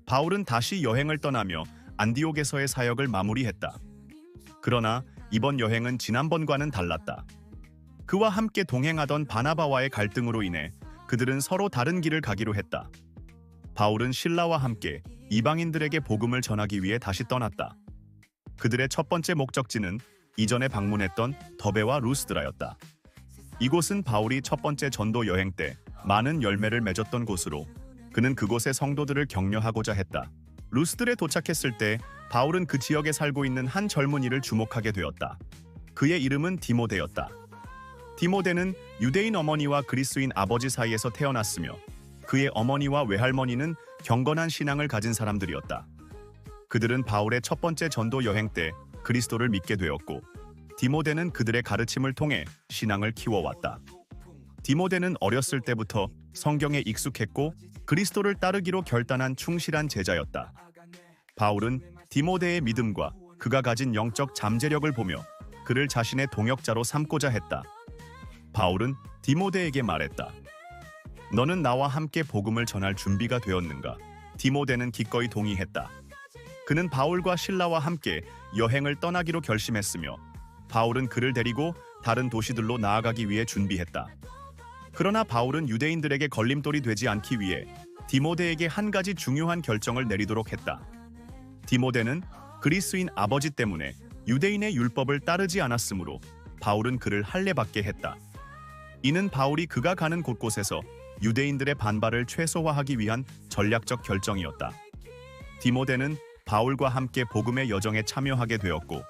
바울은 다시 여행을 떠나며 안디옥에서의 사역을 마무리했다. 그러나 이번 여행은 지난번과는 달랐다. 그와 함께 동행하던 바나바와의 갈등으로 인해 그들은 서로 다른 길을 가기로 했다. 바울은 실라와 함께 이방인들에게 복음을 전하기 위해 다시 떠났다. 그들의 첫 번째 목적지는 이전에 방문했던 더베와 루스드라였다. 이곳은 바울이 첫 번째 전도 여행 때 많은 열매를 맺었던 곳으로 그는 그곳의 성도들을 격려하고자 했다. 루스드에 도착했을 때 바울은 그 지역에 살고 있는 한 젊은이를 주목하게 되었다. 그의 이름은 디모데였다. 디모데는 유대인 어머니와 그리스인 아버지 사이에서 태어났으며 그의 어머니와 외할머니는 경건한 신앙을 가진 사람들이었다. 그들은 바울의 첫 번째 전도 여행 때 그리스도를 믿게 되었고 디모데는 그들의 가르침을 통해 신앙을 키워왔다. 디모데는 어렸을 때부터 성경에 익숙했고 그리스도를 따르기로 결단한 충실한 제자였다. 바울은 디모데의 믿음과 그가 가진 영적 잠재력을 보며 그를 자신의 동역자로 삼고자 했다. 바울은 디모데에게 말했다. 너는 나와 함께 복음을 전할 준비가 되었는가? 디모데는 기꺼이 동의했다. 그는 바울과 실라와 함께 여행을 떠나기로 결심했으며 바울은 그를 데리고 다른 도시들로 나아가기 위해 준비했다. 그러나 바울은 유대인들에게 걸림돌이 되지 않기 위해 디모데에게 한 가지 중요한 결정을 내리도록 했다. 디모데는 그리스인 아버지 때문에 유대인의 율법을 따르지 않았으므로 바울은 그를 할례받게 했다. 이는 바울이 그가 가는 곳곳에서 유대인들의 반발을 최소화하기 위한 전략적 결정이었다. 디모데는 바울과 함께 복음의 여정에 참여하게 되었고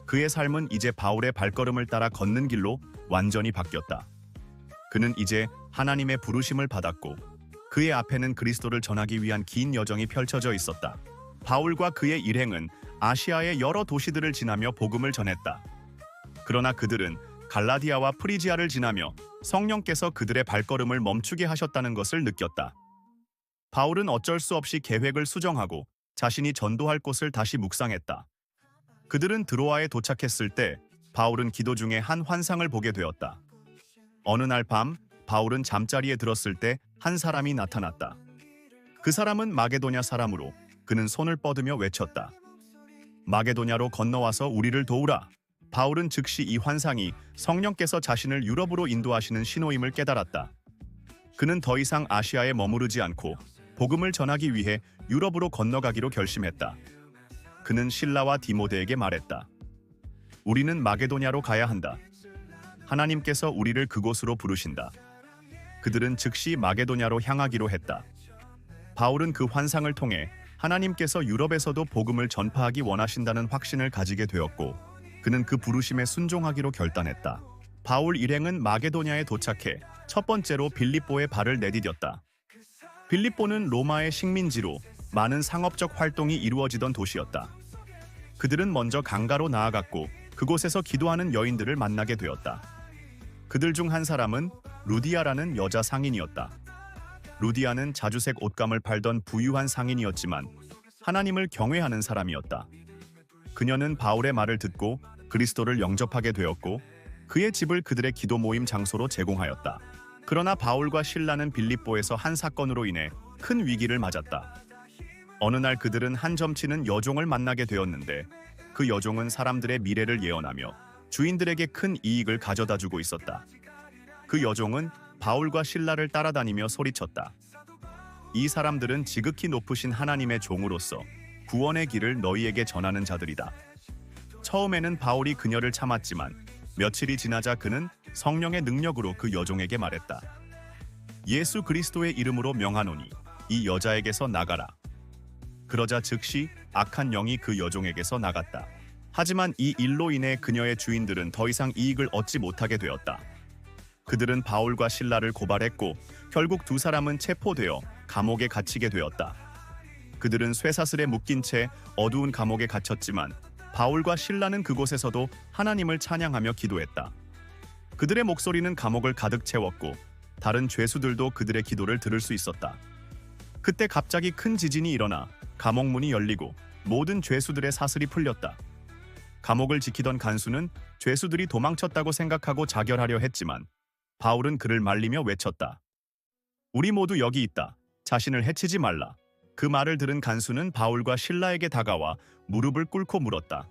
그의 삶은 이제 바울의 발걸음을 따라 걷는 길로 완전히 바뀌었다. 그는 이제 하나님의 부르심을 받았고 그의 앞에는 그리스도를 전하기 위한 긴 여정이 펼쳐져 있었다. 바울과 그의 일행은 아시아의 여러 도시들을 지나며 복음을 전했다. 그러나 그들은 갈라디아와 프리지아를 지나며 성령께서 그들의 발걸음을 멈추게 하셨다는 것을 느꼈다. 바울은 어쩔 수 없이 계획을 수정하고 자신이 전도할 곳을 다시 묵상했다. 그들은 드로아에 도착했을 때 바울은 기도 중에 한 환상을 보게 되었다. 어느 날 밤 바울은 잠자리에 들었을 때 한 사람이 나타났다. 그 사람은 마게도냐 사람으로 그는 손을 뻗으며 외쳤다. 마게도냐로 건너와서 우리를 도우라. 바울은 즉시 이 환상이 성령께서 자신을 유럽으로 인도하시는 신호임을 깨달았다. 그는 더 이상 아시아에 머무르지 않고 복음을 전하기 위해 유럽으로 건너가기로 결심했다. 그는 실라와 디모데에게 말했다. 우리는 마게도냐로 가야 한다. 하나님께서 우리를 그곳으로 부르신다. 그들은 즉시 마게도냐로 향하기로 했다. 바울은 그 환상을 통해 하나님께서 유럽에서도 복음을 전파하기 원하신다는 확신을 가지게 되었고 그는 그 부르심에 순종하기로 결단했다. 바울 일행은 마게도냐에 도착해 첫 번째로 빌립보에 발을 내디뎠다. 빌립보는 로마의 식민지로 많은 상업적 활동이 이루어지던 도시였다. 그들은 먼저 강가로 나아갔고 그곳에서 기도하는 여인들을 만나게 되었다. 그들 중 한 사람은 루디아라는 여자 상인이었다. 루디아는 자주색 옷감을 팔던 부유한 상인이었지만 하나님을 경외하는 사람이었다. 그녀는 바울의 말을 듣고 그리스도를 영접하게 되었고 그의 집을 그들의 기도 모임 장소로 제공하였다. 그러나 바울과 실라는 빌립보에서 한 사건으로 인해 큰 위기를 맞았다. 어느 날 그들은 한 점치는 여종을 만나게 되었는데 그 여종은 사람들의 미래를 예언하며 주인들에게 큰 이익을 가져다주고 있었다. 그 여종은 바울과 실라를 따라다니며 소리쳤다. 이 사람들은 지극히 높으신 하나님의 종으로서 구원의 길을 너희에게 전하는 자들이다. 처음에는 바울이 그녀를 참았지만 며칠이 지나자 그는 성령의 능력으로 그 여종에게 말했다. 예수 그리스도의 이름으로 명하노니 이 여자에게서 나가라. 그러자 즉시 악한 영이 그 여종에게서 나갔다. 하지만 이 일로 인해 그녀의 주인들은 더 이상 이익을 얻지 못하게 되었다. 그들은 바울과 실라를 고발했고 결국 두 사람은 체포되어 감옥에 갇히게 되었다. 그들은 쇠사슬에 묶인 채 어두운 감옥에 갇혔지만 바울과 실라는 그곳에서도 하나님을 찬양하며 기도했다. 그들의 목소리는 감옥을 가득 채웠고 다른 죄수들도 그들의 기도를 들을 수 있었다. 그때 갑자기 큰 지진이 일어나 감옥 문이 열리고 모든 죄수들의 사슬이 풀렸다. 감옥을 지키던 간수는 죄수들이 도망쳤다고 생각하고 자결하려 했지만 바울은 그를 말리며 외쳤다. 우리 모두 여기 있다. 자신을 해치지 말라. 그 말을 들은 간수는 바울과 실라에게 다가와 무릎을 꿇고 물었다.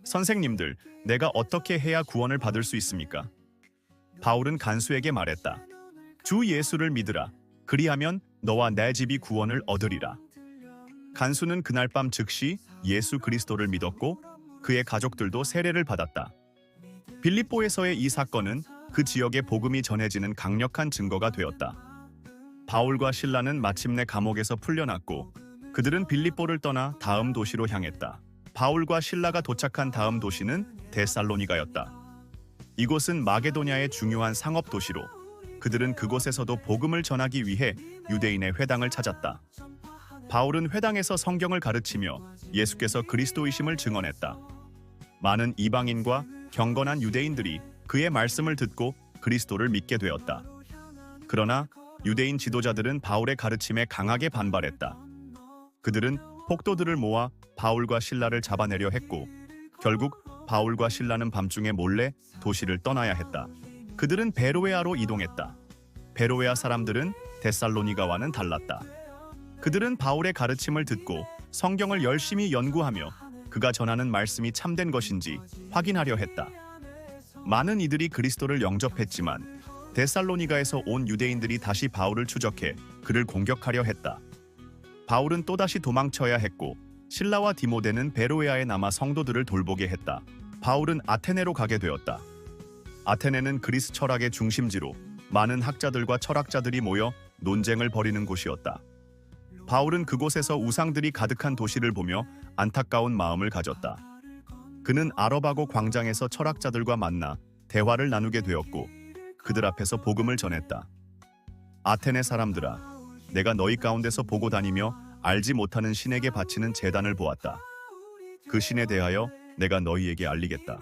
선생님들, 내가 어떻게 해야 구원을 받을 수 있습니까? 바울은 간수에게 말했다. 주 예수를 믿으라. 그리하면 너와 내 집이 구원을 얻으리라. 간수는 그날 밤 즉시 예수 그리스도를 믿었고 그의 가족들도 세례를 받았다. 빌립보에서의 이 사건은 그 지역의 복음이 전해지는 강력한 증거가 되었다. 바울과 실라는 마침내 감옥에서 풀려났고 그들은 빌립보를 떠나 다음 도시로 향했다. 바울과 실라가 도착한 다음 도시는 데살로니가였다. 이곳은 마게도냐의 중요한 상업 도시로 그들은 그곳에서도 복음을 전하기 위해 유대인의 회당을 찾았다. 바울은 회당에서 성경을 가르치며 예수께서 그리스도이심을 증언했다. 많은 이방인과 경건한 유대인들이 그의 말씀을 듣고 그리스도를 믿게 되었다. 그러나 유대인 지도자들은 바울의 가르침에 강하게 반발했다. 그들은 폭도들을 모아 바울과 실라를 잡아내려 했고 결국 바울과 실라는 밤중에 몰래 도시를 떠나야 했다. 그들은 베로웨아로 이동했다. 베로웨아 사람들은 데살로니가와는 달랐다. 그들은 바울의 가르침을 듣고 성경을 열심히 연구하며 그가 전하는 말씀이 참된 것인지 확인하려 했다. 많은 이들이 그리스도를 영접했지만 데살로니가에서 온 유대인들이 다시 바울을 추적해 그를 공격하려 했다. 바울은 또다시 도망쳐야 했고 실라와 디모데는 베로에아에 남아 성도들을 돌보게 했다. 바울은 아테네로 가게 되었다. 아테네는 그리스 철학의 중심지로 많은 학자들과 철학자들이 모여 논쟁을 벌이는 곳이었다. 바울은 그곳에서 우상들이 가득한 도시를 보며 안타까운 마음을 가졌다. 그는 아레오파고 광장에서 철학자들과 만나 대화를 나누게 되었고 그들 앞에서 복음을 전했다. 아테네 사람들아, 내가 너희 가운데서 보고 다니며 알지 못하는 신에게 바치는 제단을 보았다. 그 신에 대하여 내가 너희에게 알리겠다.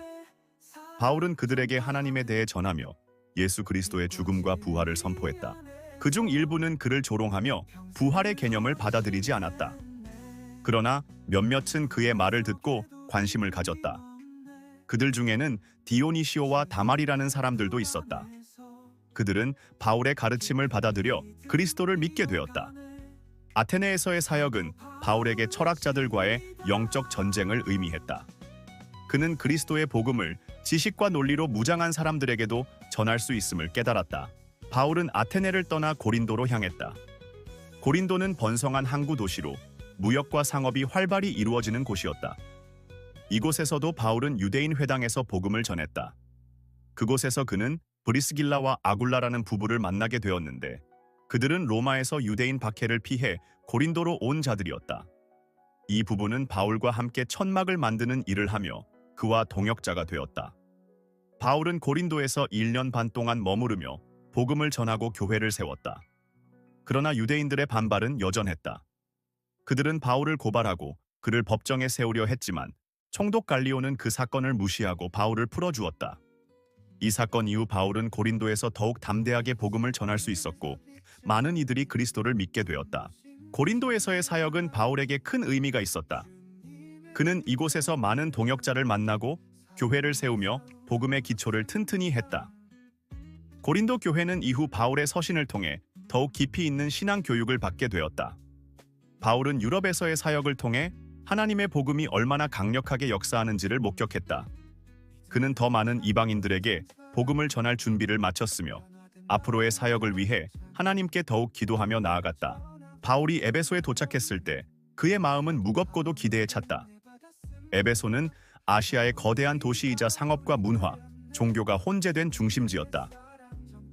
바울은 그들에게 하나님에 대해 전하며 예수 그리스도의 죽음과 부활을 선포했다. 그중 일부는 그를 조롱하며 부활의 개념을 받아들이지 않았다. 그러나 몇몇은 그의 말을 듣고 관심을 가졌다. 그들 중에는 디오니시오와 다말이라는 사람들도 있었다. 그들은 바울의 가르침을 받아들여 그리스도를 믿게 되었다. 아테네에서의 사역은 바울에게 철학자들과의 영적 전쟁을 의미했다. 그는 그리스도의 복음을 지식과 논리로 무장한 사람들에게도 전할 수 있음을 깨달았다. 바울은 아테네를 떠나 고린도로 향했다. 고린도는 번성한 항구 도시로 무역과 상업이 활발히 이루어지는 곳이었다. 이곳에서도 바울은 유대인 회당에서 복음을 전했다. 그곳에서 그는 브리스길라와 아굴라라는 부부를 만나게 되었는데 그들은 로마에서 유대인 박해를 피해 고린도로 온 자들이었다. 이 부부는 바울과 함께 천막을 만드는 일을 하며 그와 동역자가 되었다. 바울은 고린도에서 1년 반 동안 머무르며 복음을 전하고 교회를 세웠다. 그러나 유대인들의 반발은 여전했다. 그들은 바울을 고발하고 그를 법정에 세우려 했지만 총독 갈리오는 그 사건을 무시하고 바울을 풀어주었다. 이 사건 이후 바울은 고린도에서 더욱 담대하게 복음을 전할 수 있었고 많은 이들이 그리스도를 믿게 되었다. 고린도에서의 사역은 바울에게 큰 의미가 있었다. 그는 이곳에서 많은 동역자를 만나고 교회를 세우며 복음의 기초를 튼튼히 했다. 고린도 교회는 이후 바울의 서신을 통해 더욱 깊이 있는 신앙 교육을 받게 되었다. 바울은 유럽에서의 사역을 통해 하나님의 복음이 얼마나 강력하게 역사하는지를 목격했다. 그는 더 많은 이방인들에게 복음을 전할 준비를 마쳤으며 앞으로의 사역을 위해 하나님께 더욱 기도하며 나아갔다. 바울이 에베소에 도착했을 때 그의 마음은 무겁고도 기대에 찼다. 에베소는 아시아의 거대한 도시이자 상업과 문화, 종교가 혼재된 중심지였다.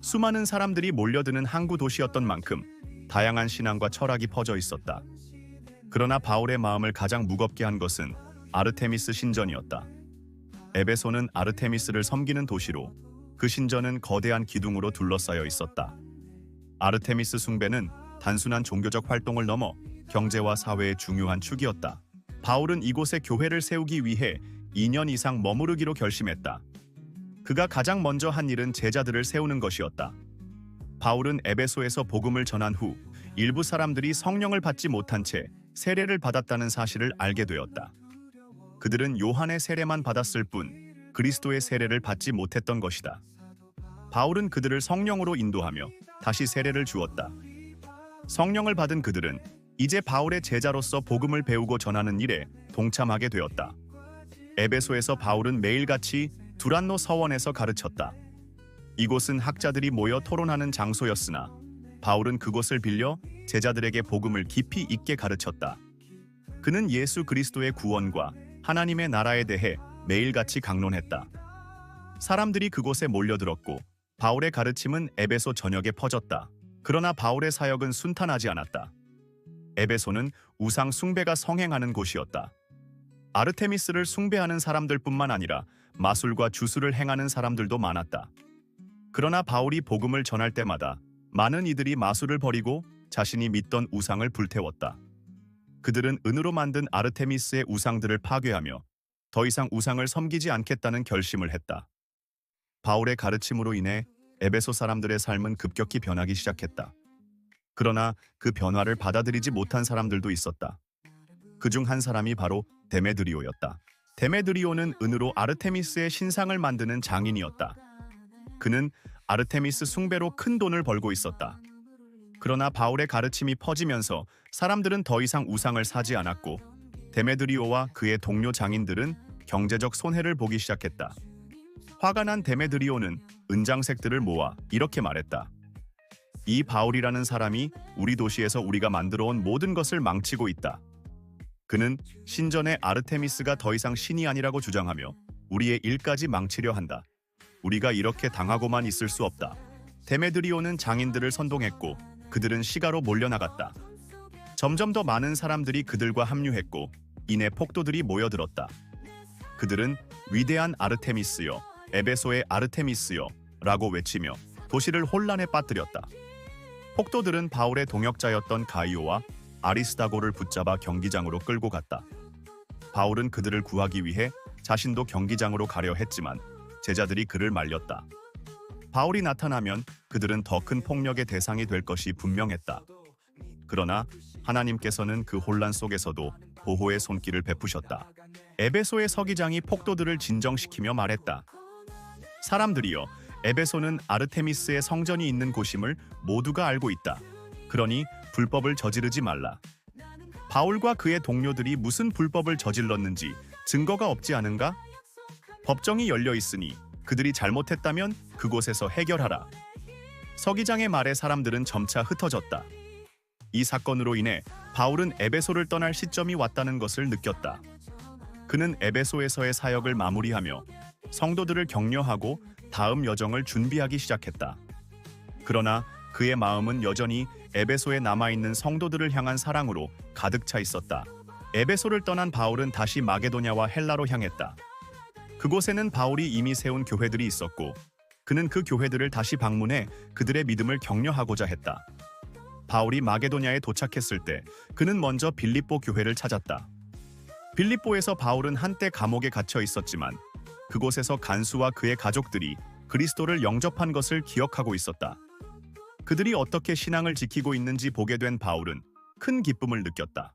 수많은 사람들이 몰려드는 항구 도시였던 만큼 다양한 신앙과 철학이 퍼져 있었다. 그러나 바울의 마음을 가장 무겁게 한 것은 아르테미스 신전이었다. 에베소는 아르테미스를 섬기는 도시로 그 신전은 거대한 기둥으로 둘러싸여 있었다. 아르테미스 숭배는 단순한 종교적 활동을 넘어 경제와 사회의 중요한 축이었다. 바울은 이곳에 교회를 세우기 위해 2년 이상 머무르기로 결심했다. 그가 가장 먼저 한 일은 제자들을 세우는 것이었다. 바울은 에베소에서 복음을 전한 후 일부 사람들이 성령을 받지 못한 채 세례를 받았다는 사실을 알게 되었다. 그들은 요한의 세례만 받았을 뿐 그리스도의 세례를 받지 못했던 것이다. 바울은 그들을 성령으로 인도하며 다시 세례를 주었다. 성령을 받은 그들은 이제 바울의 제자로서 복음을 배우고 전하는 일에 동참하게 되었다. 에베소에서 바울은 매일같이 두란노 서원에서 가르쳤다. 이곳은 학자들이 모여 토론하는 장소였으나 바울은 그곳을 빌려 제자들에게 복음을 깊이 있게 가르쳤다. 그는 예수 그리스도의 구원과 하나님의 나라에 대해 매일같이 강론했다. 사람들이 그곳에 몰려들었고 바울의 가르침은 에베소 전역에 퍼졌다. 그러나 바울의 사역은 순탄하지 않았다. 에베소는 우상 숭배가 성행하는 곳이었다. 아르테미스를 숭배하는 사람들뿐만 아니라 마술과 주술을 행하는 사람들도 많았다. 그러나 바울이 복음을 전할 때마다 많은 이들이 마술을 버리고 자신이 믿던 우상을 불태웠다. 그들은 은으로 만든 아르테미스의 우상들을 파괴하며 더 이상 우상을 섬기지 않겠다는 결심을 했다. 바울의 가르침으로 인해 에베소 사람들의 삶은 급격히 변하기 시작했다. 그러나 그 변화를 받아들이지 못한 사람들도 있었다. 그중 한 사람이 바로 데메드리오였다. 데메드리오는 은으로 아르테미스의 신상을 만드는 장인이었다. 그는 아르테미스 숭배로 큰 돈을 벌고 있었다. 그러나 바울의 가르침이 퍼지면서 사람들은 더 이상 우상을 사지 않았고 데메드리오와 그의 동료 장인들은 경제적 손해를 보기 시작했다. 화가 난 데메드리오는 은장색들을 모아 이렇게 말했다. 이 바울이라는 사람이 우리 도시에서 우리가 만들어온 모든 것을 망치고 있다. 그는 신전의 아르테미스가 더 이상 신이 아니라고 주장하며 우리의 일까지 망치려 한다. 우리가 이렇게 당하고만 있을 수 없다. 데메드리오는 장인들을 선동했고 그들은 시가로 몰려나갔다. 점점 더 많은 사람들이 그들과 합류했고 이내 폭도들이 모여들었다. 그들은 위대한 아르테미스여, 에베소의 아르테미스여 라고 외치며 도시를 혼란에 빠뜨렸다. 폭도들은 바울의 동역자였던 가이오와 아리스다고를 붙잡아 경기장으로 끌고 갔다. 바울은 그들을 구하기 위해 자신도 경기장으로 가려 했지만 제자들이 그를 말렸다. 바울이 나타나면 그들은 더 큰 폭력의 대상이 될 것이 분명했다. 그러나 하나님께서는 그 혼란 속에서도 보호의 손길을 베푸셨다. 에베소의 서기장이 폭도들을 진정시키며 말했다. 사람들이여, 에베소는 아르테미스의 성전이 있는 곳임을 모두가 알고 있다. 그러니 불법을 저지르지 말라. 바울과 그의 동료들이 무슨 불법을 저질렀는지 증거가 없지 않은가? 법정이 열려 있으니 그들이 잘못했다면 그곳에서 해결하라. 서기장의 말에 사람들은 점차 흩어졌다. 이 사건으로 인해 바울은 에베소를 떠날 시점이 왔다는 것을 느꼈다. 그는 에베소에서의 사역을 마무리하며 성도들을 격려하고 다음 여정을 준비하기 시작했다. 그러나 그의 마음은 여전히 에베소에 남아있는 성도들을 향한 사랑으로 가득 차 있었다. 에베소를 떠난 바울은 다시 마게도냐와 헬라로 향했다. 그곳에는 바울이 이미 세운 교회들이 있었고 그는 그 교회들을 다시 방문해 그들의 믿음을 격려하고자 했다. 바울이 마게도냐에 도착했을 때 그는 먼저 빌립보 교회를 찾았다. 빌립보에서 바울은 한때 감옥에 갇혀 있었지만 그곳에서 간수와 그의 가족들이 그리스도를 영접한 것을 기억하고 있었다. 그들이 어떻게 신앙을 지키고 있는지 보게 된 바울은 큰 기쁨을 느꼈다.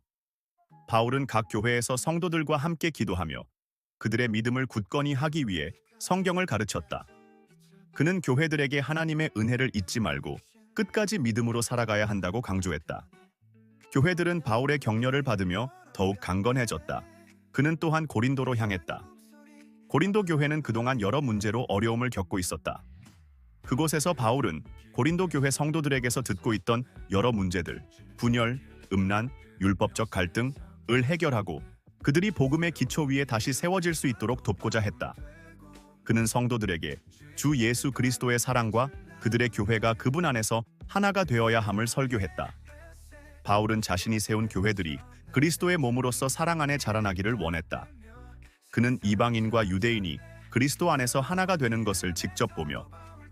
바울은 각 교회에서 성도들과 함께 기도하며 그들의 믿음을 굳건히 하기 위해 성경을 가르쳤다. 그는 교회들에게 하나님의 은혜를 잊지 말고 끝까지 믿음으로 살아가야 한다고 강조했다. 교회들은 바울의 격려를 받으며 더욱 강건해졌다. 그는 또한 고린도로 향했다. 고린도 교회는 그동안 여러 문제로 어려움을 겪고 있었다. 그곳에서 바울은 고린도 교회 성도들에게서 듣고 있던 여러 문제들, 분열, 음란, 율법적 갈등을 해결하고 그들이 복음의 기초 위에 다시 세워질 수 있도록 돕고자 했다. 그는 성도들에게 주 예수 그리스도의 사랑과 그들의 교회가 그분 안에서 하나가 되어야 함을 설교했다. 바울은 자신이 세운 교회들이 그리스도의 몸으로서 사랑 안에 자라나기를 원했다. 그는 이방인과 유대인이 그리스도 안에서 하나가 되는 것을 직접 보며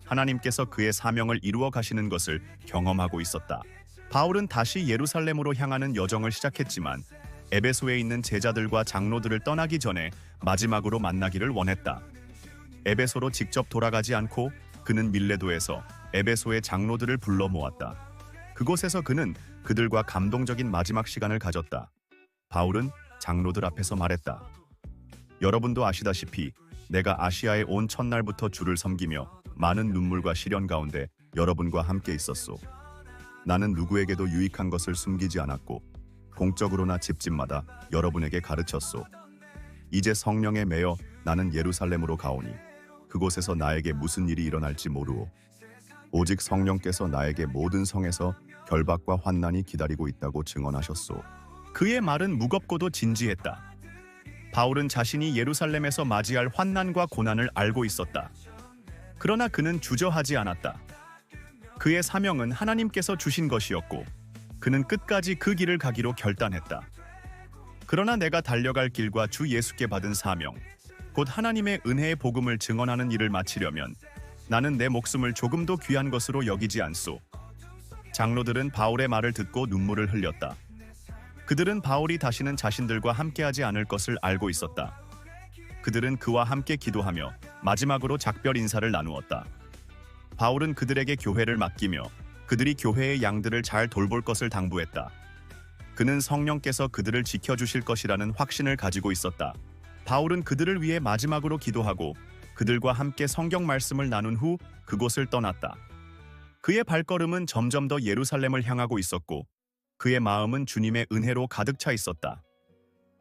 하나님께서 그의 사명을 이루어 가시는 것을 경험하고 있었다. 바울은 다시 예루살렘으로 향하는 여정을 시작했지만 에베소에 있는 제자들과 장로들을 떠나기 전에 마지막으로 만나기를 원했다. 에베소로 직접 돌아가지 않고 그는 밀레도에서 에베소의 장로들을 불러 모았다. 그곳에서 그는 그들과 감동적인 마지막 시간을 가졌다. 바울은 장로들 앞에서 말했다. 여러분도 아시다시피 내가 아시아에 온 첫날부터 주를 섬기며 많은 눈물과 시련 가운데 여러분과 함께 있었소. 나는 누구에게도 유익한 것을 숨기지 않았고 공적으로나 집집마다 여러분에게 가르쳤소. 이제 성령에 매여 나는 예루살렘으로 가오니 그곳에서 나에게 무슨 일이 일어날지 모르오. 오직 성령께서 나에게 모든 성에서 결박과 환난이 기다리고 있다고 증언하셨소. 그의 말은 무겁고도 진지했다. 바울은 자신이 예루살렘에서 맞이할 환난과 고난을 알고 있었다. 그러나 그는 주저하지 않았다. 그의 사명은 하나님께서 주신 것이었고 그는 끝까지 그 길을 가기로 결단했다. 그러나 내가 달려갈 길과 주 예수께 받은 사명, 곧 하나님의 은혜의 복음을 증언하는 일을 마치려면 나는 내 목숨을 조금도 귀한 것으로 여기지 않소. 장로들은 바울의 말을 듣고 눈물을 흘렸다. 그들은 바울이 다시는 자신들과 함께하지 않을 것을 알고 있었다. 그들은 그와 함께 기도하며 마지막으로 작별 인사를 나누었다. 바울은 그들에게 교회를 맡기며 그들이 교회의 양들을 잘 돌볼 것을 당부했다. 그는 성령께서 그들을 지켜주실 것이라는 확신을 가지고 있었다. 바울은 그들을 위해 마지막으로 기도하고 그들과 함께 성경 말씀을 나눈 후 그곳을 떠났다. 그의 발걸음은 점점 더 예루살렘을 향하고 있었고 그의 마음은 주님의 은혜로 가득 차 있었다.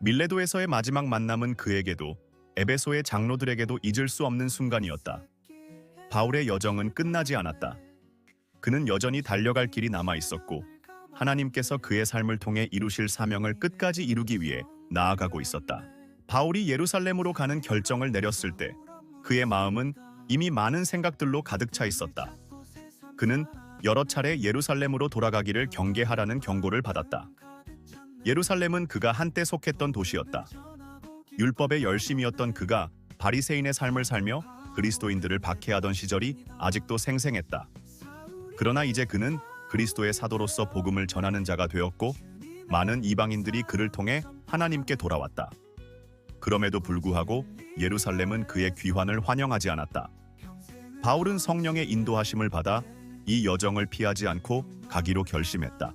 밀레도에서의 마지막 만남은 그에게도 에베소의 장로들에게도 잊을 수 없는 순간이었다. 바울의 여정은 끝나지 않았다. 그는 여전히 달려갈 길이 남아 있었고 하나님께서 그의 삶을 통해 이루실 사명을 끝까지 이루기 위해 나아가고 있었다. 바울이 예루살렘으로 가는 결정을 내렸을 때 그의 마음은 이미 많은 생각들로 가득 차 있었다. 그는 여러 차례 예루살렘으로 돌아가기를 경계하라는 경고를 받았다. 예루살렘은 그가 한때 속했던 도시였다. 율법의 열심이었던 그가 바리새인의 삶을 살며 그리스도인들을 박해하던 시절이 아직도 생생했다. 그러나 이제 그는 그리스도의 사도로서 복음을 전하는 자가 되었고 많은 이방인들이 그를 통해 하나님께 돌아왔다. 그럼에도 불구하고 예루살렘은 그의 귀환을 환영하지 않았다. 바울은 성령의 인도하심을 받아 이 여정을 피하지 않고 가기로 결심했다.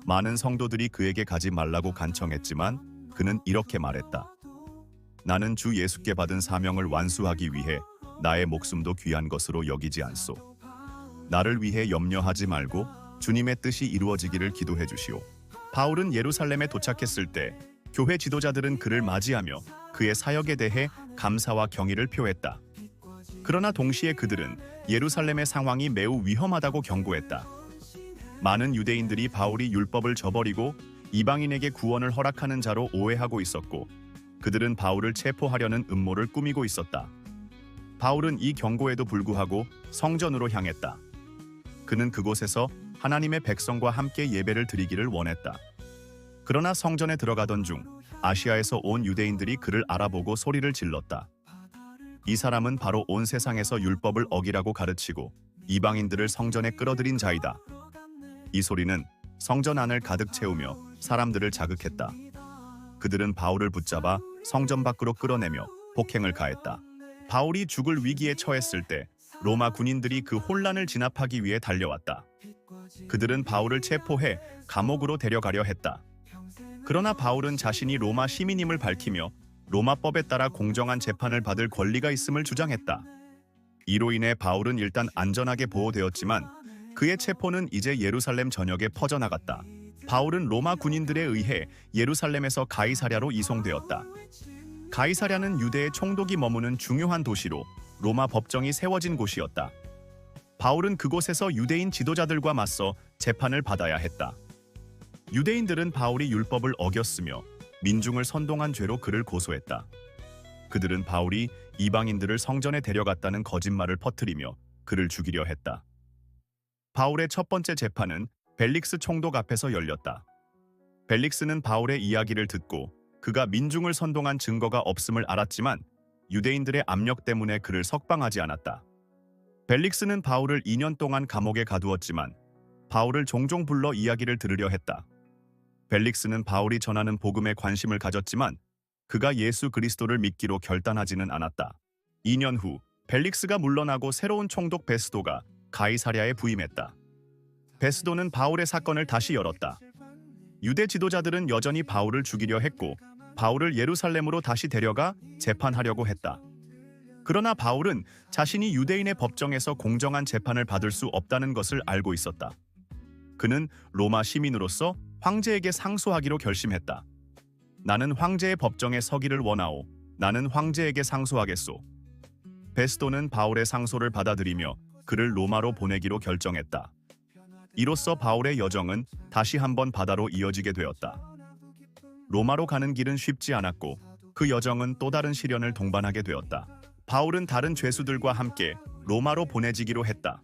많은 성도들이 그에게 가지 말라고 간청했지만 그는 이렇게 말했다. 나는 주 예수께 받은 사명을 완수하기 위해 나의 목숨도 귀한 것으로 여기지 않소. 나를 위해 염려하지 말고 주님의 뜻이 이루어지기를 기도해 주시오. 바울은 예루살렘에 도착했을 때 교회 지도자들은 그를 맞이하며 그의 사역에 대해 감사와 경의를 표했다. 그러나 동시에 그들은 예루살렘의 상황이 매우 위험하다고 경고했다. 많은 유대인들이 바울이 율법을 저버리고 이방인에게 구원을 허락하는 자로 오해하고 있었고 그들은 바울을 체포하려는 음모를 꾸미고 있었다. 바울은 이 경고에도 불구하고 성전으로 향했다. 그는 그곳에서 하나님의 백성과 함께 예배를 드리기를 원했다. 그러나 성전에 들어가던 중 아시아에서 온 유대인들이 그를 알아보고 소리를 질렀다. 이 사람은 바로 온 세상에서 율법을 어기라고 가르치고 이방인들을 성전에 끌어들인 자이다. 이 소리는 성전 안을 가득 채우며 사람들을 자극했다. 그들은 바울을 붙잡아 성전 밖으로 끌어내며 폭행을 가했다. 바울이 죽을 위기에 처했을 때 로마 군인들이 그 혼란을 진압하기 위해 달려왔다. 그들은 바울을 체포해 감옥으로 데려가려 했다. 그러나 바울은 자신이 로마 시민임을 밝히며 로마법에 따라 공정한 재판을 받을 권리가 있음을 주장했다. 이로 인해 바울은 일단 안전하게 보호되었지만 그의 체포는 이제 예루살렘 전역에 퍼져나갔다. 바울은 로마 군인들에 의해 예루살렘에서 가이사랴로 이송되었다. 가이사랴는 유대의 총독이 머무는 중요한 도시로 로마 법정이 세워진 곳이었다. 바울은 그곳에서 유대인 지도자들과 맞서 재판을 받아야 했다. 유대인들은 바울이 율법을 어겼으며 민중을 선동한 죄로 그를 고소했다. 그들은 바울이 이방인들을 성전에 데려갔다는 거짓말을 퍼뜨리며 그를 죽이려 했다. 바울의 첫 번째 재판은 벨릭스 총독 앞에서 열렸다. 벨릭스는 바울의 이야기를 듣고 그가 민중을 선동한 증거가 없음을 알았지만 유대인들의 압력 때문에 그를 석방하지 않았다. 벨릭스는 바울을 2년 동안 감옥에 가두었지만 바울을 종종 불러 이야기를 들으려 했다. 벨릭스는 바울이 전하는 복음에 관심을 가졌지만 그가 예수 그리스도를 믿기로 결단하지는 않았다. 2년 후 벨릭스가 물러나고 새로운 총독 베스도가 가이사랴에 부임했다. 베스도는 바울의 사건을 다시 열었다. 유대 지도자들은 여전히 바울을 죽이려 했고 바울을 예루살렘으로 다시 데려가 재판하려고 했다. 그러나 바울은 자신이 유대인의 법정에서 공정한 재판을 받을 수 없다는 것을 알고 있었다. 그는 로마 시민으로서 황제에게 상소하기로 결심했다. 나는 황제의 법정에 서기를 원하오. 나는 황제에게 상소하겠소. 베스도는 바울의 상소를 받아들이며 그를 로마로 보내기로 결정했다. 이로써 바울의 여정은 다시 한번 바다로 이어지게 되었다. 로마로 가는 길은 쉽지 않았고 그 여정은 또 다른 시련을 동반하게 되었다. 바울은 다른 죄수들과 함께 로마로 보내지기로 했다.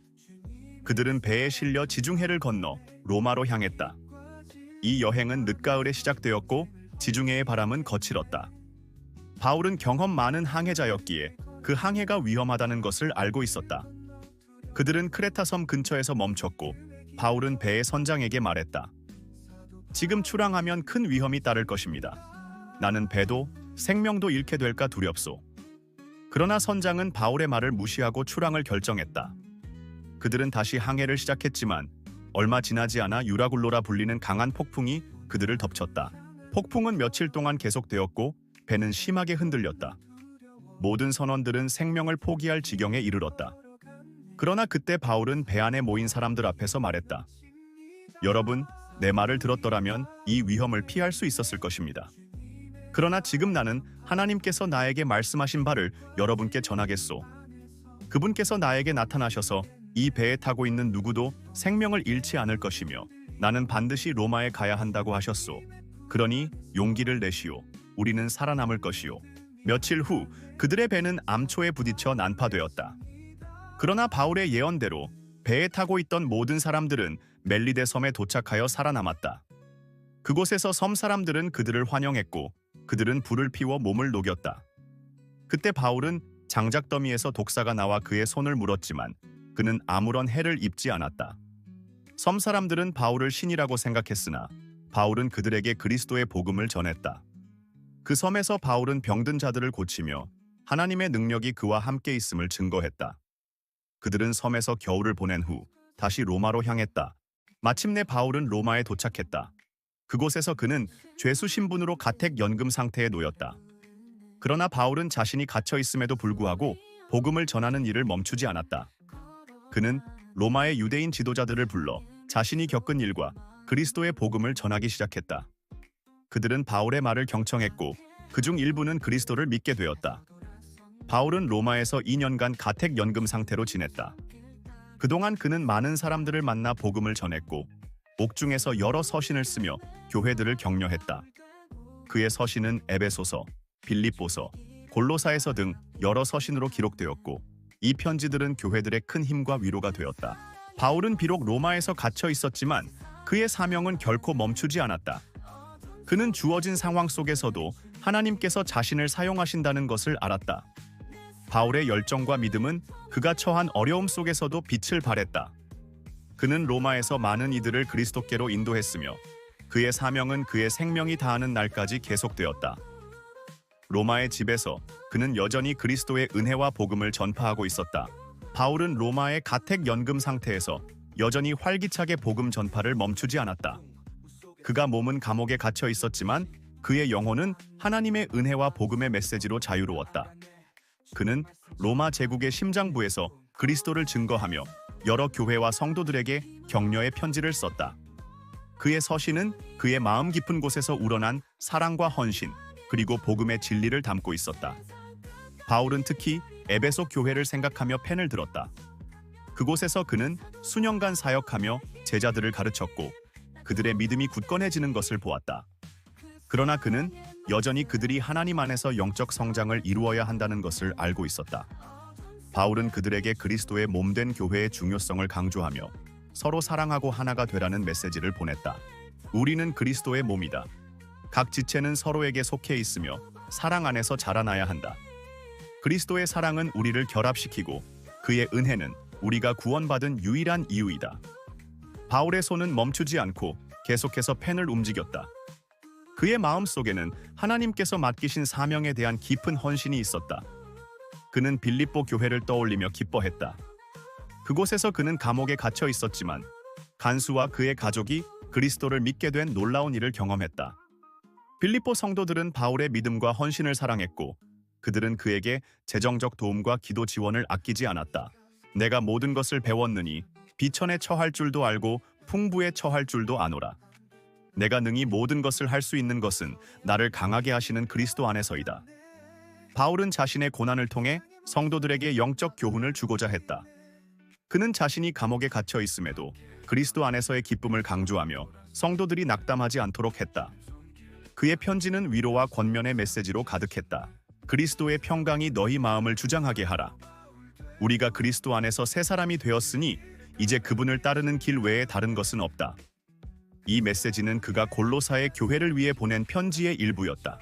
그들은 배에 실려 지중해를 건너 로마로 향했다. 이 여행은 늦가을에 시작되었고 지중해의 바람은 거칠었다. 바울은 경험 많은 항해자였기에 그 항해가 위험하다는 것을 알고 있었다. 그들은 크레타 섬 근처에서 멈췄고 바울은 배의 선장에게 말했다. 지금 출항하면 큰 위험이 따를 것입니다. 나는 배도 생명도 잃게 될까 두렵소. 그러나 선장은 바울의 말을 무시하고 출항을 결정했다. 그들은 다시 항해를 시작했지만 얼마 지나지 않아 유라굴로라 불리는 강한 폭풍이 그들을 덮쳤다. 폭풍은 며칠 동안 계속되었고 배는 심하게 흔들렸다. 모든 선원들은 생명을 포기할 지경에 이르렀다. 그러나 그때 바울은 배 안에 모인 사람들 앞에서 말했다. 여러분, 내 말을 들었더라면 이 위험을 피할 수 있었을 것입니다. 그러나 지금 나는 하나님께서 나에게 말씀하신 바를 여러분께 전하겠소. 그분께서 나에게 나타나셔서 이 배에 타고 있는 누구도 생명을 잃지 않을 것이며 나는 반드시 로마에 가야 한다고 하셨소. 그러니 용기를 내시오. 우리는 살아남을 것이오. 며칠 후 그들의 배는 암초에 부딪혀 난파되었다. 그러나 바울의 예언대로 배에 타고 있던 모든 사람들은 멜리데 섬에 도착하여 살아남았다. 그곳에서 섬 사람들은 그들을 환영했고 그들은 불을 피워 몸을 녹였다. 그때 바울은 장작더미에서 독사가 나와 그의 손을 물었지만 그는 아무런 해를 입지 않았다. 섬 사람들은 바울을 신이라고 생각했으나 바울은 그들에게 그리스도의 복음을 전했다. 그 섬에서 바울은 병든 자들을 고치며 하나님의 능력이 그와 함께 있음을 증거했다. 그들은 섬에서 겨울을 보낸 후 다시 로마로 향했다. 마침내 바울은 로마에 도착했다. 그곳에서 그는 죄수 신분으로 가택연금 상태에 놓였다. 그러나 바울은 자신이 갇혀 있음에도 불구하고 복음을 전하는 일을 멈추지 않았다. 그는 로마의 유대인 지도자들을 불러 자신이 겪은 일과 그리스도의 복음을 전하기 시작했다. 그들은 바울의 말을 경청했고 그중 일부는 그리스도를 믿게 되었다. 바울은 로마에서 2년간 가택연금 상태로 지냈다. 그동안 그는 많은 사람들을 만나 복음을 전했고 옥중에서 여러 서신을 쓰며 교회들을 격려했다. 그의 서신은 에베소서, 빌립보서, 골로사에서 등 여러 서신으로 기록되었고 이 편지들은 교회들의 큰 힘과 위로가 되었다. 바울은 비록 로마에서 갇혀 있었지만 그의 사명은 결코 멈추지 않았다. 그는 주어진 상황 속에서도 하나님께서 자신을 사용하신다는 것을 알았다. 바울의 열정과 믿음은 그가 처한 어려움 속에서도 빛을 발했다. 그는 로마에서 많은 이들을 그리스도께로 인도했으며 그의 사명은 그의 생명이 다하는 날까지 계속되었다. 로마의 집에서 그는 여전히 그리스도의 은혜와 복음을 전파하고 있었다. 바울은 로마의 가택연금 상태에서 여전히 활기차게 복음 전파를 멈추지 않았다. 그가 몸은 감옥에 갇혀 있었지만 그의 영혼은 하나님의 은혜와 복음의 메시지로 자유로웠다. 그는 로마 제국의 심장부에서 그리스도를 증거하며 여러 교회와 성도들에게 격려의 편지를 썼다. 그의 서신은 그의 마음 깊은 곳에서 우러난 사랑과 헌신, 그리고 복음의 진리를 담고 있었다. 바울은 특히 에베소 교회를 생각하며 펜을 들었다. 그곳에서 그는 수년간 사역하며 제자들을 가르쳤고 그들의 믿음이 굳건해지는 것을 보았다. 그러나 그는 여전히 그들이 하나님 안에서 영적 성장을 이루어야 한다는 것을 알고 있었다. 바울은 그들에게 그리스도의 몸된 교회의 중요성을 강조하며 서로 사랑하고 하나가 되라는 메시지를 보냈다. 우리는 그리스도의 몸이다. 각 지체는 서로에게 속해 있으며 사랑 안에서 자라나야 한다. 그리스도의 사랑은 우리를 결합시키고 그의 은혜는 우리가 구원받은 유일한 이유이다. 바울의 손은 멈추지 않고 계속해서 펜을 움직였다. 그의 마음속에는 하나님께서 맡기신 사명에 대한 깊은 헌신이 있었다. 그는 빌립보 교회를 떠올리며 기뻐했다. 그곳에서 그는 감옥에 갇혀 있었지만 간수와 그의 가족이 그리스도를 믿게 된 놀라운 일을 경험했다. 빌립보 성도들은 바울의 믿음과 헌신을 사랑했고 그들은 그에게 재정적 도움과 기도 지원을 아끼지 않았다. 내가 모든 것을 배웠느니 비천에 처할 줄도 알고 풍부에 처할 줄도 아노라. 내가 능히 모든 것을 할 수 있는 것은 나를 강하게 하시는 그리스도 안에서이다. 바울은 자신의 고난을 통해 성도들에게 영적 교훈을 주고자 했다. 그는 자신이 감옥에 갇혀 있음에도 그리스도 안에서의 기쁨을 강조하며 성도들이 낙담하지 않도록 했다. 그의 편지는 위로와 권면의 메시지로 가득했다. 그리스도의 평강이 너희 마음을 주장하게 하라. 우리가 그리스도 안에서 새 사람이 되었으니 이제 그분을 따르는 길 외에 다른 것은 없다. 이 메시지는 그가 골로사의 교회를 위해 보낸 편지의 일부였다.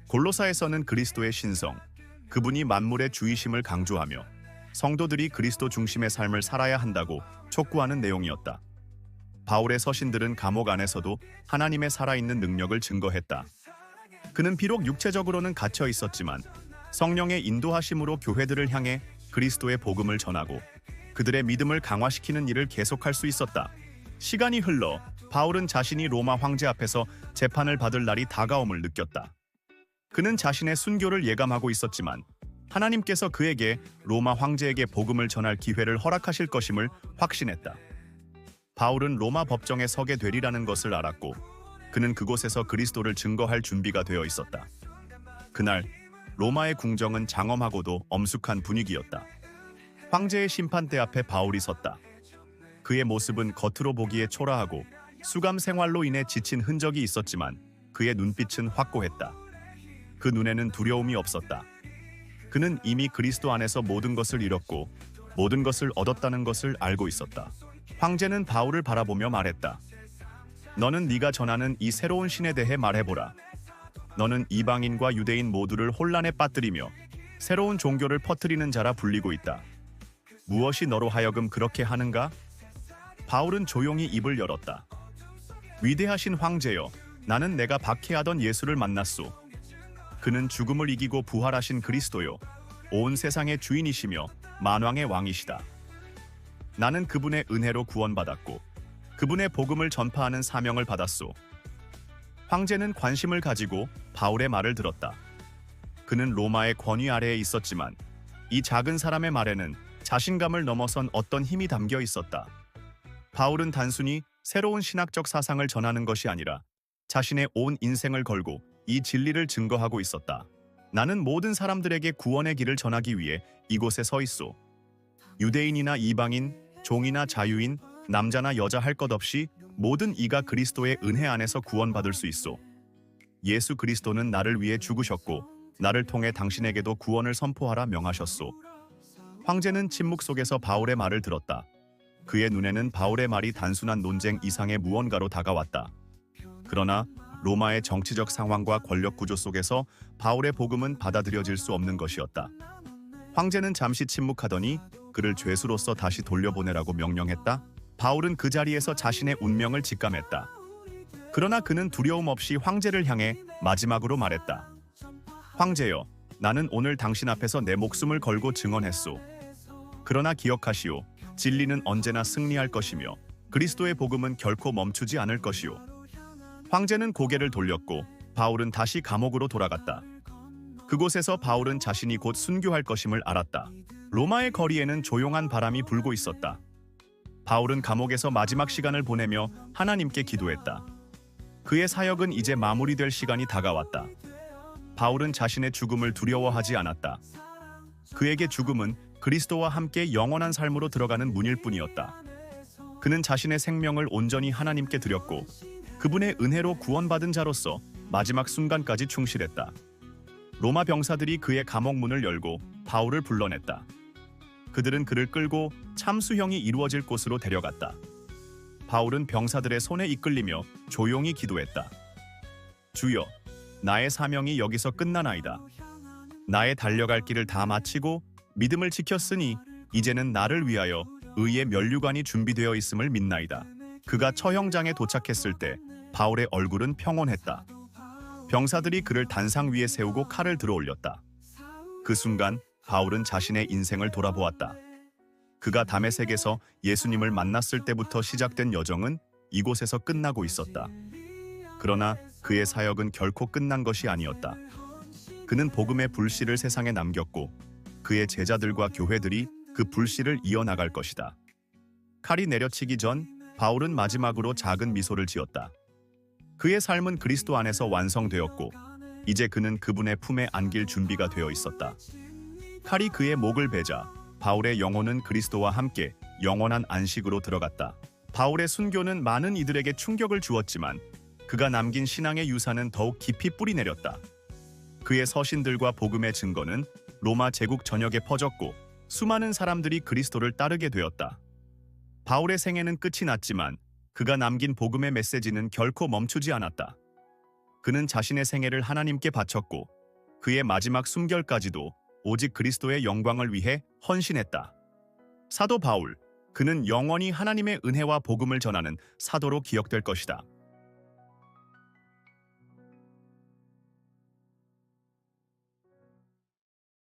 골로사에서는 그리스도의 신성, 그분이 만물의 주이심을 강조하며 성도들이 그리스도 중심의 삶을 살아야 한다고 촉구하는 내용이었다. 바울의 서신들은 감옥 안에서도 하나님의 살아있는 능력을 증거했다. 그는 비록 육체적으로는 갇혀 있었지만 성령의 인도하심으로 교회들을 향해 그리스도의 복음을 전하고 그들의 믿음을 강화시키는 일을 계속할 수 있었다. 시간이 흘러 바울은 자신이 로마 황제 앞에서 재판을 받을 날이 다가옴을 느꼈다. 그는 자신의 순교를 예감하고 있었지만 하나님께서 그에게 로마 황제에게 복음을 전할 기회를 허락하실 것임을 확신했다. 바울은 로마 법정에 서게 되리라는 것을 알았고 그는 그곳에서 그리스도를 증거할 준비가 되어 있었다. 그날 로마의 궁정은 장엄하고도 엄숙한 분위기였다. 황제의 심판대 앞에 바울이 섰다. 그의 모습은 겉으로 보기에 초라하고 수감 생활로 인해 지친 흔적이 있었지만 그의 눈빛은 확고했다. 그 눈에는 두려움이 없었다. 그는 이미 그리스도 안에서 모든 것을 잃었고 모든 것을 얻었다는 것을 알고 있었다. 황제는 바울을 바라보며 말했다. 너는 네가 전하는 이 새로운 신에 대해 말해보라. 너는 이방인과 유대인 모두를 혼란에 빠뜨리며 새로운 종교를 퍼뜨리는 자라 불리고 있다. 무엇이 너로 하여금 그렇게 하는가? 바울은 조용히 입을 열었다. 위대하신 황제여, 나는 내가 박해하던 예수를 만났소. 그는 죽음을 이기고 부활하신 그리스도요, 온 세상의 주인이시며 만왕의 왕이시다. 나는 그분의 은혜로 구원받았고 그분의 복음을 전파하는 사명을 받았소. 황제는 관심을 가지고 바울의 말을 들었다. 그는 로마의 권위 아래에 있었지만 이 작은 사람의 말에는 자신감을 넘어선 어떤 힘이 담겨 있었다. 바울은 단순히 새로운 신학적 사상을 전하는 것이 아니라 자신의 온 인생을 걸고 이 진리를 증거하고 있었다. 나는 모든 사람들에게 구원의 길을 전하기 위해 이곳에 서 있소. 유대인이나 이방인, 종이나 자유인, 남자나 여자 할 것 없이 모든 이가 그리스도의 은혜 안에서 구원받을 수 있소. 예수 그리스도는 나를 위해 죽으셨고 나를 통해 당신에게도 구원을 선포하라 명하셨소. 황제는 침묵 속에서 바울의 말을 들었다. 그의 눈에는 바울의 말이 단순한 논쟁 이상의 무언가로 다가왔다. 그러나 로마의 정치적 상황과 권력 구조 속에서 바울의 복음은 받아들여질 수 없는 것이었다. 황제는 잠시 침묵하더니 그를 죄수로서 다시 돌려보내라고 명령했다. 바울은 그 자리에서 자신의 운명을 직감했다. 그러나 그는 두려움 없이 황제를 향해 마지막으로 말했다. 황제여, 나는 오늘 당신 앞에서 내 목숨을 걸고 증언했소. 그러나 기억하시오. 진리는 언제나 승리할 것이며 그리스도의 복음은 결코 멈추지 않을 것이오. 황제는 고개를 돌렸고 바울은 다시 감옥으로 돌아갔다. 그곳에서 바울은 자신이 곧 순교할 것임을 알았다. 로마의 거리에는 조용한 바람이 불고 있었다. 바울은 감옥에서 마지막 시간을 보내며 하나님께 기도했다. 그의 사역은 이제 마무리될 시간이 다가왔다. 바울은 자신의 죽음을 두려워하지 않았다. 그에게 죽음은 그리스도와 함께 영원한 삶으로 들어가는 문일 뿐이었다. 그는 자신의 생명을 온전히 하나님께 드렸고 그분의 은혜로 구원받은 자로서 마지막 순간까지 충실했다. 로마 병사들이 그의 감옥 문을 열고 바울을 불러냈다. 그들은 그를 끌고 참수형이 이루어질 곳으로 데려갔다. 바울은 병사들의 손에 이끌리며 조용히 기도했다. 주여, 나의 사명이 여기서 끝나나이다. 나의 달려갈 길을 다 마치고 믿음을 지켰으니 이제는 나를 위하여 의의 면류관이 준비되어 있음을 믿나이다. 그가 처형장에 도착했을 때 바울의 얼굴은 평온했다. 병사들이 그를 단상 위에 세우고 칼을 들어 올렸다. 그 순간 바울은 자신의 인생을 돌아보았다. 그가 다메섹에서 예수님을 만났을 때부터 시작된 여정은 이곳에서 끝나고 있었다. 그러나 그의 사역은 결코 끝난 것이 아니었다. 그는 복음의 불씨를 세상에 남겼고 그의 제자들과 교회들이 그 불씨를 이어나갈 것이다. 칼이 내려치기 전 바울은 마지막으로 작은 미소를 지었다. 그의 삶은 그리스도 안에서 완성되었고 이제 그는 그분의 품에 안길 준비가 되어 있었다. 칼이 그의 목을 베자 바울의 영혼은 그리스도와 함께 영원한 안식으로 들어갔다. 바울의 순교는 많은 이들에게 충격을 주었지만 그가 남긴 신앙의 유산은 더욱 깊이 뿌리내렸다. 그의 서신들과 복음의 증거는 로마 제국 전역에 퍼졌고 수많은 사람들이 그리스도를 따르게 되었다. 바울의 생애는 끝이 났지만 그가 남긴 복음의 메시지는 결코 멈추지 않았다. 그는 자신의 생애를 하나님께 바쳤고 그의 마지막 숨결까지도 오직 그리스도의 영광을 위해 헌신했다. 사도 바울, 그는 영원히 하나님의 은혜와 복음을 전하는 사도로 기억될 것이다.